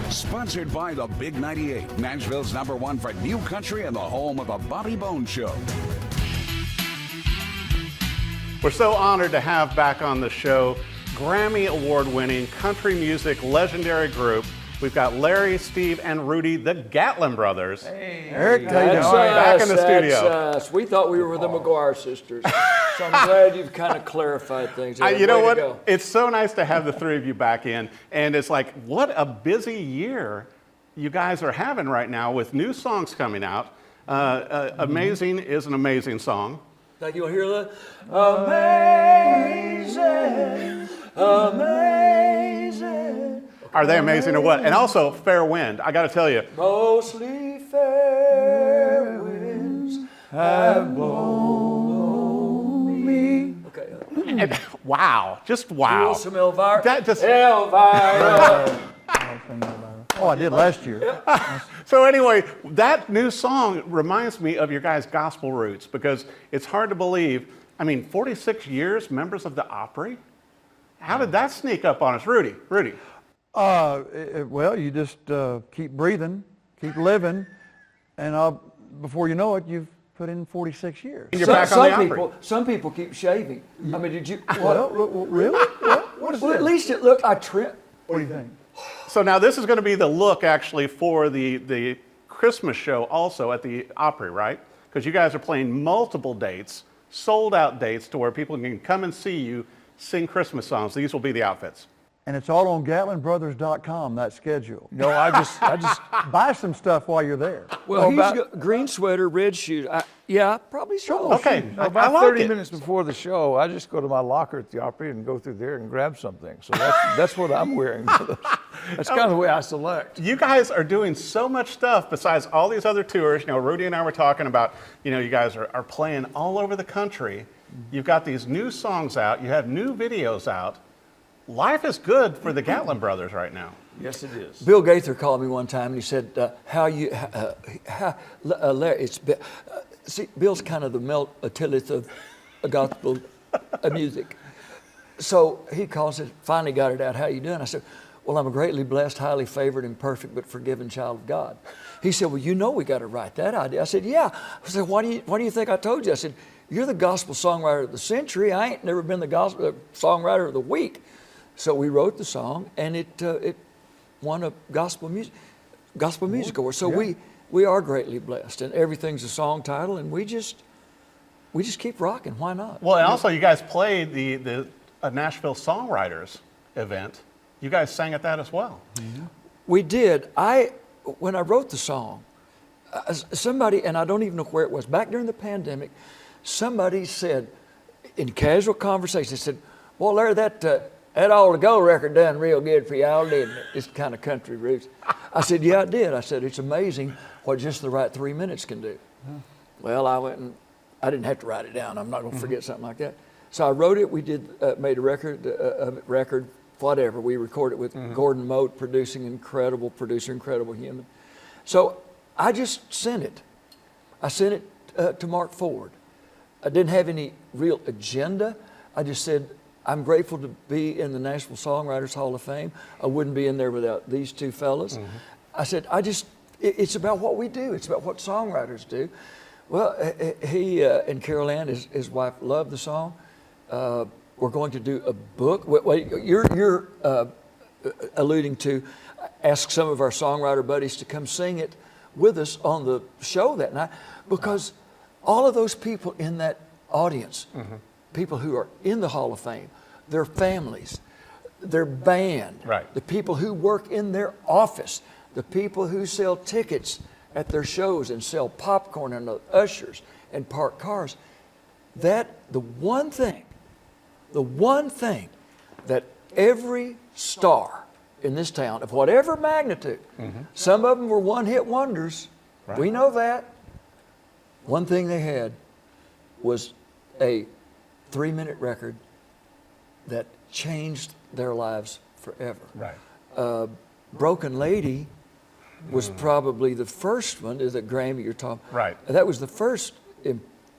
Sponsored by the Big 98, Nashville's #1 for new country and the home of the Bobby Bones Show. We're so honored to have back on the show Grammy award-winning country music legendary group. We've got Larry, Steve, and Rudy, the Gatlin Brothers. Hey, Eric, how you doing? Back in the studio. Us. We thought we were the McGuire sisters. So I'm glad you've kind of clarified things. You know what? It's so nice to have the three of you back in. And it's like, what a busy year you guys are having right now with new songs coming out. Amazing is an amazing song. Like you'll hear the amazing, amazing. Are they amazing or what? And also, Fair Wind. I got to tell you. Mostly fair winds have blown me. Okay. And, wow. Just wow. Some Elvira. That just, Elvira. Oh, I did last year. So anyway, that new song reminds me of your guys' gospel roots because it's hard to believe. I mean, 46 years, members of the Opry? How did that sneak up on us? Rudy. Well, you just keep breathing, keep living, and before you know it, you've put in 46 years. And you're back on the Opry. Some people keep shaving. I mean, did you? Well, really? What is Well, this? at least it looked. I trimmed. What do you think? So now this is going to be the look actually for the Christmas show also at the Opry, right? Because you guys are playing multiple dates, sold out dates to where people can come and see you sing Christmas songs. These will be the outfits. And it's all on GatlinBrothers.com, that schedule. No, I just Buy some stuff while you're there. Well, Well, he's got green sweater, red shoes. Yeah, probably so. Okay, no, I about like 30 it. minutes before the show, I just go to my locker at the Opry and go through there and grab something. So that's what I'm wearing. That's kind of the way I select. You guys are doing so much stuff besides all these other tours. You know, Rudy and I were talking about, you know, you guys are playing all over the country. You've got these new songs out. You have new videos out. Life is good for the Gatlin Brothers right now. Yes, it is. Bill Gaither called me one time and he said, Larry, see, Bill's kind of the Meltillith of gospel music. So he calls it, finally got it out, how you doing? I said, well, I'm a greatly blessed, highly favored, and perfect but forgiven child of God. He said, well, you know we got to write that idea. I said, yeah. I said, why do you think I told you? I said, you're the gospel songwriter of the century. I ain't never been the gospel songwriter of the week. So we wrote the song, and it won a gospel music award. So we are greatly blessed, and everything's a song title, and we just keep rocking. Why not? Well, and also you guys played the Nashville Songwriters event. You guys sang at that as well. Mm-hmm. We did. When I wrote the song, somebody, and I don't even know where it was, back during the pandemic, somebody said, in casual conversation, they said, well, Larry, that All to Go record done real good for y'all, didn't it? It's kind of country roots. I said, yeah, it did. I said, it's amazing what just the right 3 minutes can do. Well, I went and I didn't have to write it down. I'm not going to forget something like that. So I wrote it. We did made a record, whatever. We recorded it with Gordon Mote, incredible producer, incredible human. So I just sent it. I sent it to Mark Ford. I didn't have any real agenda. I just said, I'm grateful to be in the Nashville Songwriters Hall of Fame. I wouldn't be in there without these two fellas. I said, it's about what we do. It's about what songwriters do. Well, he and Carol Ann, his wife, loved the song. We're going to do a book. You're alluding to ask some of our songwriter buddies to come sing it with us on the show that night, because all of those people in that audience, people who are in the Hall of Fame, their families, their band, the people who work in their office, the people who sell tickets at their shows and sell popcorn and the ushers and park cars. The one thing that every star in this town of whatever magnitude, some of them were one-hit wonders, we know that. One thing they had was a 3-minute record that changed their lives forever. Broken Lady was probably the first one, is that Grammy you're talking? That was the first,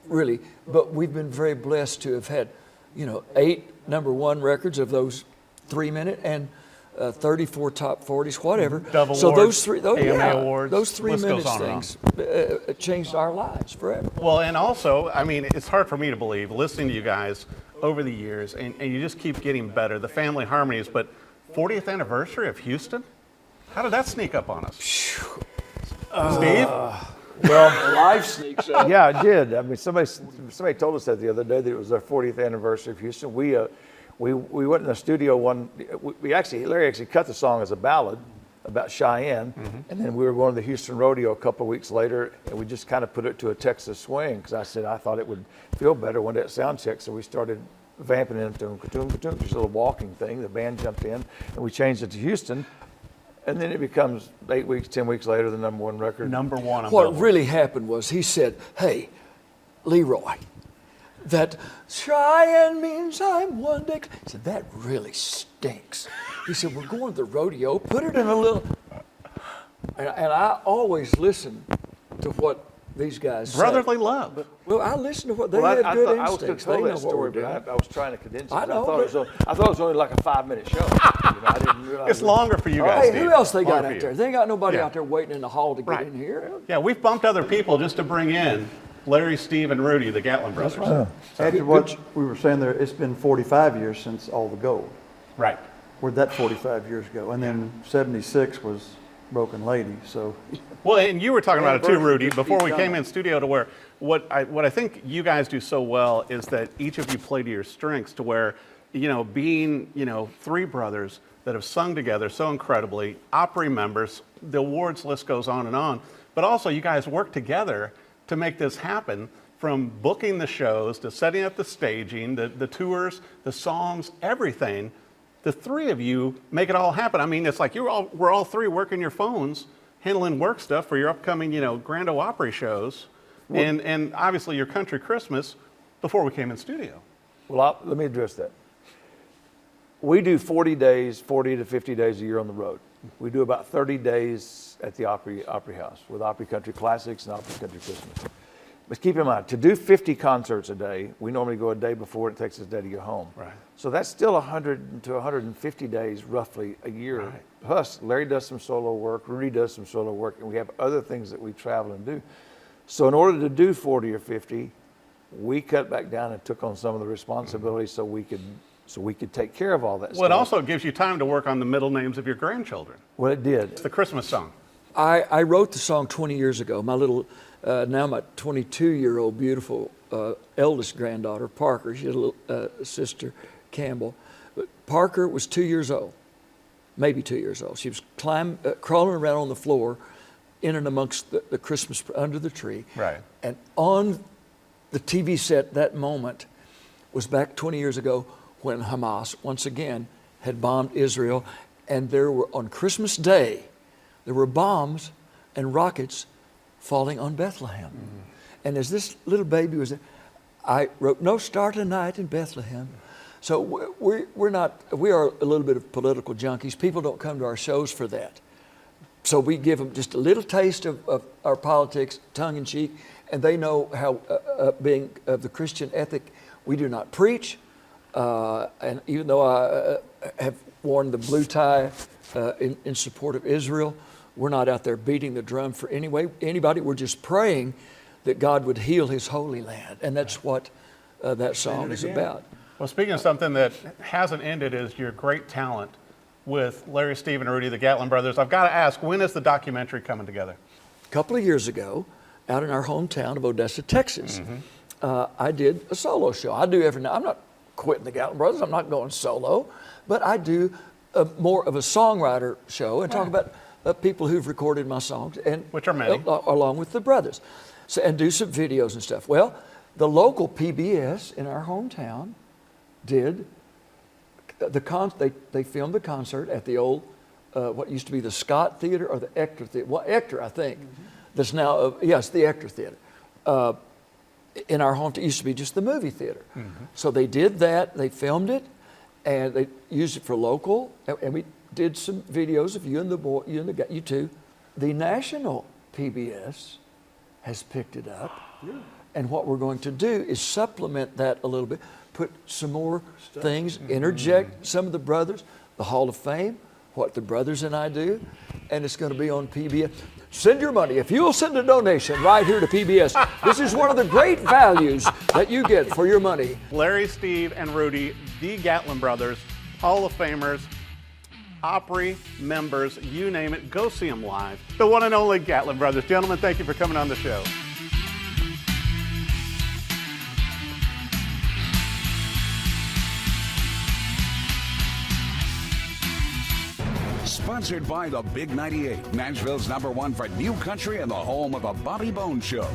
really, but we've been very blessed to have had, 8 #1 records of those 3-minute, and 34 top 40s, whatever. Dove so Awards, those AMA Awards, those 3 list goes minutes on and on. things changed our lives forever. Well, and also, I mean, it's hard for me to believe, listening to you guys over the years, and you just keep getting better, the family harmonies, but 40th anniversary of Houston? How did that sneak up on us? Steve? Well, Life sneaks up. yeah, it did. I mean, somebody told us that the other day that it was our 40th anniversary of Houston. We went in the studio Larry actually cut the song as a ballad about Cheyenne, and then we were going to the Houston Rodeo a couple of weeks later, and we just kind of put it to a Texas swing because I said I thought it would feel better one day at sound check, so we started vamping it into just a little walking thing. The band jumped in, and we changed it to Houston. And then it becomes 8 weeks, 10 weeks later, the number one record. Number one on What Billboard. really happened was he said, "Hey, Leroy, that Cheyenne means I'm one day." He said, "That really stinks." He said, "We're going to the rodeo. Put it in a little." And I always listen to what these guys Brotherly say. love. Well, I listen to what they Well, have I good thought I was going to instincts. They tell know that what story, we're but doing. I was trying to condense it. I know, I thought it was only like a 5-minute show. I didn't realize It's longer for you guys, Hey, Steve. who else they got Longer for out you. there? They ain't got nobody Yeah. out there waiting in the hall to get Right. in here. Yeah, we've bumped other people just to bring in Larry, Steve, and Rudy, the Gatlin Brothers. After what we were saying there, it's been 45 years since All the Gold. Right. Where'd that 45 years go? And then 76 was Broken Lady, so. Well, and you were talking about it too, Anniversary Rudy, just before we keeps came coming. in studio, to where what I think you guys do so well is that each of you play to your strengths, to where, being, 3 brothers that have sung together so incredibly, Opry members, the awards list goes on, but also you guys work together to make this happen, from booking the shows to setting up the staging, the tours, the songs, everything. The 3 of you make it all happen. I mean, it's like we're all 3 working your phones, handling work stuff for your upcoming, Grand Ole Opry shows, and obviously your Country Christmas before we came in studio. Well, let me address that. We do 40 to 50 days a year on the road. We do about 30 days at the Opry House with Opry Country Classics and Opry Country Christmas. But keep in mind, to do 50 concerts a day, we normally go a day before, it takes us a day to get home. Right. So that's still 100 to 150 days roughly a year. Right. Plus, Larry does some solo work, Rudy does some solo work, and we have other things that we travel and do. So in order to do 40 or 50, we cut back down and took on some of the responsibilities so we could take care of all that Well, it stuff. also gives you time to work on the middle names of your grandchildren. Well, it did. It's the Christmas song. I wrote the song 20 years ago. My little, now my 22-year-old beautiful eldest granddaughter, Parker, she had a little sister, Campbell. But Parker was 2 years old, maybe 2 years old. She was crawling around on the floor in and amongst the Christmas, under the tree. Right. And on the TV set that moment was back 20 years ago when Hamas, once again, had bombed Israel. And there were, on Christmas Day, there were bombs and rockets falling on Bethlehem. And as this little baby was there, I wrote, "No Star Tonight in Bethlehem." So we are a little bit of political junkies. People don't come to our shows for that. So we give them just a little taste of our politics, tongue in cheek, and they know how, being of the Christian ethic, we do not preach. And even though I have worn the blue tie in support of Israel, we're not out there beating the drum for anybody. We're just praying that God would heal His holy land, and that's what that song is about. Well, speaking of something that hasn't ended, is your great talent with Larry, Steve, and Rudy, the Gatlin Brothers. I've got to ask, when is the documentary coming together? A couple of years ago, out in our hometown of Odessa, Texas, I did a solo show. I do every night. I'm not quitting the Gatlin Brothers. I'm not going solo, but I do more of a songwriter show and talk about people who've recorded my songs, and Which are many. along with the brothers, and do some videos and stuff. Well, the local PBS in our hometown did they filmed the concert at the old what used to be the Scott Theater or the Ector Theater. Well, Ector, I think. That's now yes, the Ector Theater. In our hometown, it used to be just the movie theater. So they did that. They filmed it, and they used it for local. And we did some videos of you two. The national PBS has picked it up, and what we're going to do is supplement that a little bit, put some more things, interject some of the brothers, the Hall of Fame, what the brothers and I do, and it's going to be on PBS. Send your money. If you'll send a donation right here to PBS, this is one of the great values that you get for your money. Larry, Steve, and Rudy, the Gatlin Brothers, Hall of Famers, Opry members, you name it, go see them live. The one and only Gatlin Brothers. Gentlemen, thank you for coming on the show. Sponsored by the Big 98, Nashville's #1 for new country and the home of the Bobby Bones Show.